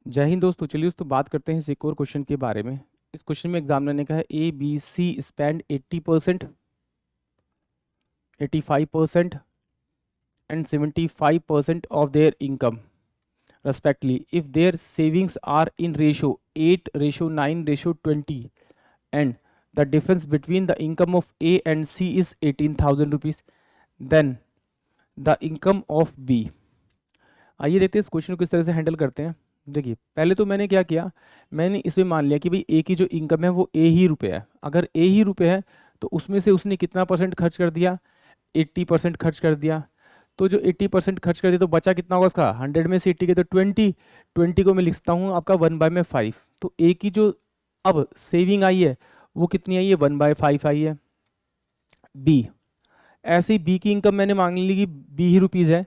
जय हिंद दोस्तों। चलिए दोस्तों बात करते हैं इस एक और क्वेश्चन के बारे में। इस क्वेश्चन में एग्जामिनर ने कहा है A B C spend 80%, 85% and 75% of their income respectively if their savings are in ratio 8:9:20 and the difference between the income of A and C is 18,000 rupees, then the income of B। आइए देखते हैं इस question को किस तरह से handle करते हैं। देखिए पहले तो मैंने क्या किया, मैंने इसमें मान लिया कि भाई ए की जो इनकम है वो ए ही रुपये है। अगर ए ही रुपये है तो उसमें से उसने कितना परसेंट खर्च कर दिया, 80% खर्च कर दिया। तो जो 80% खर्च कर दिया तो बचा कितना होगा उसका, 100 में से 80 के तो 20 को मैं लिखता हूँ आपका 1/5। तो ए की जो अब सेविंग आई है वो कितनी आई है, 1/5 आई है। बी, ऐसे ही बी की इनकम मैंने मांग ली कि बी ही रुपीज़ है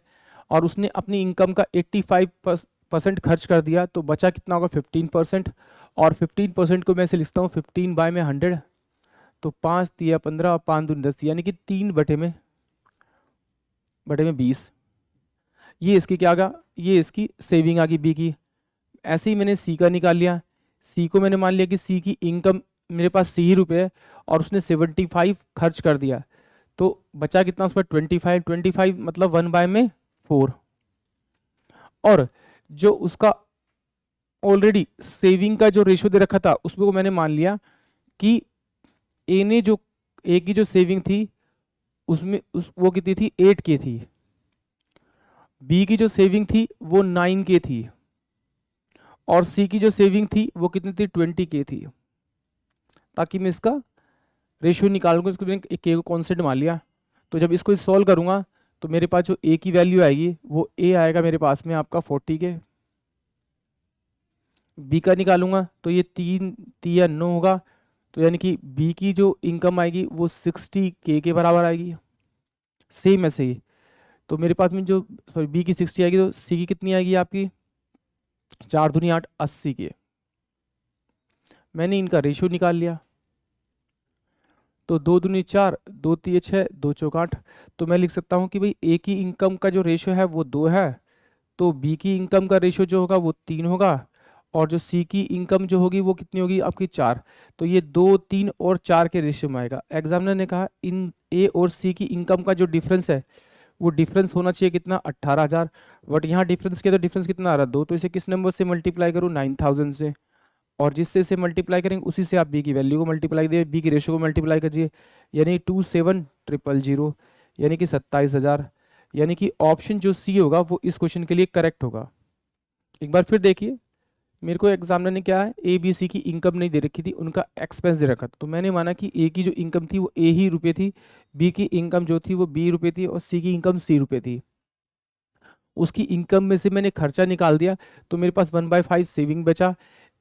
और उसने अपनी इनकम का 85% खर्च कर दिया तो बचा कितना होगा, 15%। और 15% को मैं ऐसे लिखता हूँ 15/100। तो 5 दिया 15 और 5 दूनी 10, यानी कि 3/20। ये इसकी क्या आ गया, ये इसकी सेविंग आ गई बी की। ऐसे ही मैंने सी का निकाल लिया। सी को मैंने मान लिया कि सी की इनकम मेरे पास सी ही रुपये है और उसने 75 खर्च कर दिया तो बचा कितना उस पर, 25 मतलब 1/4। और जो उसका ऑलरेडी सेविंग का जो रेशियो दे रखा था उसमें को मैंने मान लिया कि ए ने जो ए की जो सेविंग थी उसमें वो कितनी थी, 8 के थी। बी की जो सेविंग थी वो 9 के थी और सी की जो सेविंग थी वो कितनी थी, 20 के थी। ताकि मैं इसका रेशियो निकालूंगा, इसको मैंने एक के को कॉन्स्टेंट मान लिया। तो जब इसको सॉल्व करूंगा तो मेरे पास जो ए की वैल्यू आएगी वो ए आएगा मेरे पास में आपका 40 के। बी का निकालूंगा तो ये 3 होगा, तो यानी कि बी की जो इनकम आएगी वो 60 के बराबर आएगी। सेम ऐसे ही तो मेरे पास में जो सॉरी बी की 60 आएगी तो सी की कितनी आएगी आपकी, 4 दूनी 8, 80 के। मैंने इनका रेशियो निकाल लिया तो 2 दूनी 4, 2 3 6, 2 चौक 8। तो मैं लिख सकता हूँ कि भाई ए की इनकम का जो रेशियो है वो 2 है तो बी की इनकम का रेशियो जो होगा वो 3 होगा और जो सी की इनकम जो होगी वो कितनी होगी आपकी, 4। तो ये 2, 3 और 4 के रेशियो में आएगा। एग्जामिनर ने कहा इन ए और सी की इनकम का जो डिफरेंस है वो डिफरेंस होना चाहिए कितना, 18,000। बट यहाँ डिफरेंस किया तो डिफरेंस कितना आ रहा है, 2। तो इसे किस नंबर से मल्टीप्लाई करूँ, 9,000 से। और जिससे इसे मल्टीप्लाई करेंगे उसी से आप बी की वैल्यू को मल्टीप्लाई करिए, बी की रेशियो को मल्टीप्लाई कीजिए, यानी 27,000, यानी कि 27,000। यानी कि ऑप्शन जो सी होगा वो इस क्वेश्चन के लिए करेक्ट होगा। एक बार फिर देखिए, मेरे को एग्जामिनर ने क्या है, ए बी सी की इनकम नहीं दे रखी थी, उनका एक्सपेंस दे रखा था। तो मैंने माना कि ए की जो इनकम थी वो ए ही रुपये थी, बी की इनकम जो थी वो बी रुपये थी और सी की इनकम सी रुपये थी। उसकी इनकम में से मैंने खर्चा निकाल दिया तो मेरे पास 1/5 सेविंग बचा,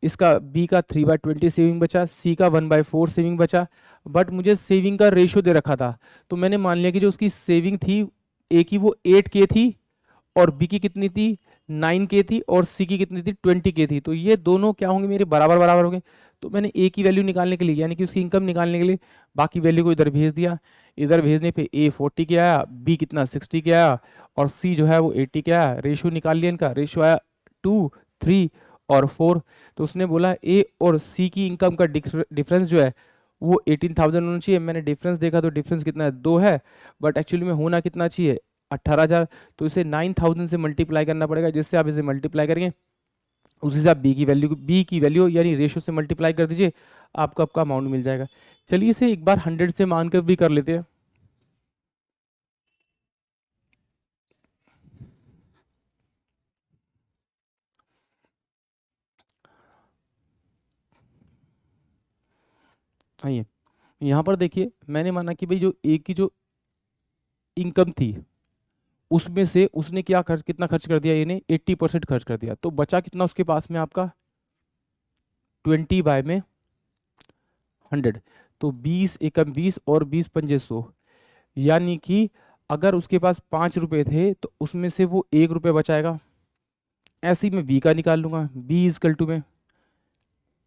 इसका बी का 3/20 सेविंग बचा, सी का 1/4 सेविंग बचा। बट मुझे सेविंग का रेशियो दे रखा था तो मैंने मान लिया कि जो उसकी सेविंग थी ए की वो 8 के थी और बी की कितनी थी, 9 के थी और सी की कितनी थी, 20 के थी। तो ये दोनों क्या होंगे, मेरे बराबर बराबर होंगे। तो मैंने ए की वैल्यू निकालने के लिए यानी कि उसकी इनकम निकालने के लिए बाकी वैल्यू को इधर भेज दिया। इधर भेजने पे ए 40 के आया, बी कितना 60 के आया और सी जो है वो 80 के आया। रेशियो निकाल लिया, इनका रेशियो आया 2, 3 और 4। तो उसने बोला ए और सी की इनकम का डिफरेंस जो है वो 18,000 होना चाहिए। मैंने डिफरेंस देखा तो डिफरेंस कितना है, 2 है, बट एक्चुअली में होना कितना चाहिए, 18,000। तो इसे 9,000 से मल्टीप्लाई करना पड़ेगा, जिससे आप इसे मल्टीप्लाई करेंगे उसी से आप बी की वैल्यू यानी रेशियो से मल्टीप्लाई कर दीजिए, आपको आपका अमाउंट मिल जाएगा। चलिए इसे एक बार 100 से मानकर भी कर लेते हैं। आइए यहाँ पर देखिए, मैंने माना कि भाई जो ए की जो इनकम थी उसमें से उसने कितना खर्च कर दिया, ये 80% खर्च कर दिया। तो बचा कितना उसके पास में आपका, 20/100। तो 20 एकम 20 और 20 पंजे 100, यानी कि अगर उसके पास 5 रुपए थे तो उसमें से वो 1 रुपये बचाएगा। ऐसे ही मैं बी का निकाल लूंगा, बी इजकल टू में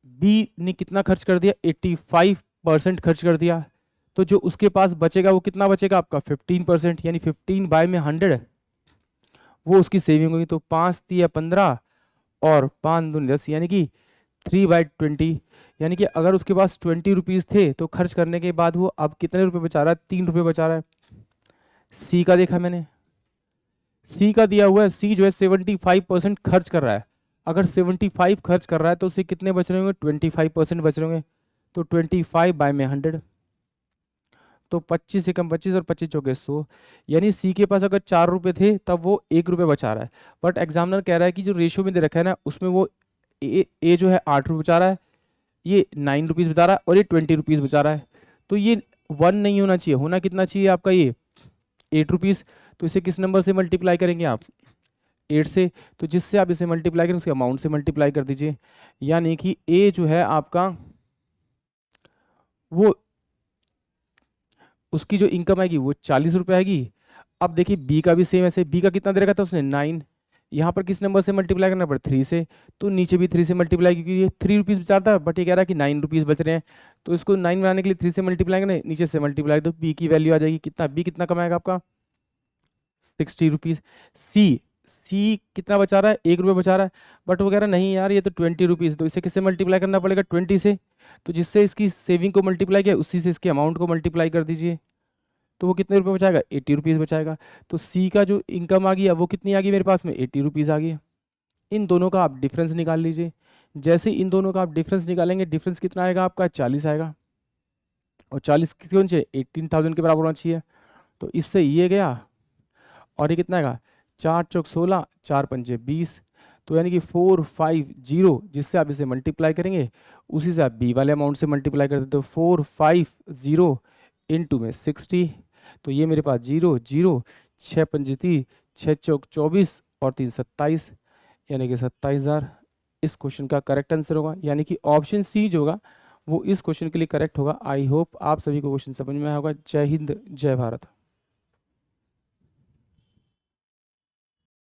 बी ने कितना खर्च कर दिया, 85% खर्च कर दिया। तो जो उसके पास बचेगा वो कितना बचेगा आपका, 15%, यानी 15/100 वो उसकी सेविंग होगी। तो 5 × 15 और 5 दूनी 10 यानी कि 3/20, यानी कि अगर उसके पास 20 रुपीज़ थे तो खर्च करने के बाद वो अब कितने रुपए बचा रहा है, 3 रुपये बचा रहा है। सी का देखा मैंने, सी का दिया हुआ है, सी जो है 75% खर्च कर रहा है। अगर 75 खर्च कर रहा है तो उसे कितने बच रहे होंगे, 25% बच रहे होंगे। तो 25/100, तो 25 से कम 25 और 25 चौके 100, यानी सी के पास अगर 4 रुपये थे तब वो 1 रुपये बचा रहा है। बट एग्जामिनर कह रहा है कि जो रेशियो में दे रखा है ना उसमें वो ए जो है 8 रुपये बचा रहा है, ये 9 रुपीज़ बचा रहा है और ये 20 रुपीज़ बचा रहा है। तो ये 1 नहीं होना चाहिए, होना कितना चाहिए आपका, ये 8 रुपीज़। तो इसे किस नंबर से मल्टीप्लाई करेंगे आप, 8 से। तो जिससे आप इसे मल्टीप्लाई करें उसके अमाउंट से मल्टीप्लाई कर दीजिए, यानी कि ए जो है आपका वो उसकी जो इनकम आएगी वो 40 रुपये आएगी। अब देखिए बी का भी सेम ऐसे, बी का कितना दे रखा था उसने 9, यहाँ पर किस नंबर से मल्टीप्लाई करना पड़े, 3 से। तो नीचे भी 3 से मल्टीप्लाई, क्योंकि ये 3 रुपीज़ बचा था बट ये कह रहा है कि 9 रुपीज़ बच रहे हैं। तो इसको 9 बनाने के लिए 3 से मल्टीप्लाई करना, नीचे से मल्टीप्लाई, तो बी की वैल्यू आ जाएगी कितना, बी कितना कमाएगा आपका 60 रुपीज़। सी कितना बचा रहा है, 1 रुपये बचा रहा है, बट वो कह रहा है नहीं यार ये तो 20 रुपीज़, तो इसे किससे मल्टीप्लाई करना पड़ेगा, 20 से। तो जिससे इसकी सेविंग को मल्टीप्लाई किया उसी से इसके अमाउंट को मल्टीप्लाई कर दीजिए, तो वो कितने रुपए बचाएगा, 80 रुपीज़ बचाएगा। तो सी का जो इनकम आ गई वो कितनी आ गई मेरे पास में, 80 रुपीज़ आ गई। इन दोनों का आप डिफरेंस निकाल लीजिए। जैसे इन दोनों का आप डिफरेंस निकालेंगे, डिफरेंस कितना आएगा आपका, 40 आएगा। और 40 क्यों चाहिए, 18,000 के बराबर होना चाहिए। तो इससे ये गया और ये कितना आएगा, 4 चौक 16, 4 पंजे 20, तो यानी कि 450, जिससे आप इसे मल्टीप्लाई करेंगे उसी से आप बी वाले अमाउंट से मल्टीप्लाई कर देते हो। 450 इंटू में 60, तो ये मेरे पास 0 0, 6 पंजे 30, 6 चौक 24 और 3 27, यानी कि 27,000 इस क्वेश्चन का करेक्ट आंसर होगा। यानी कि ऑप्शन सी जो होगा वो इस क्वेश्चन के लिए करेक्ट होगा। आई होप आप सभी को क्वेश्चन समझ में आया होगा। जय हिंद, जय भारत।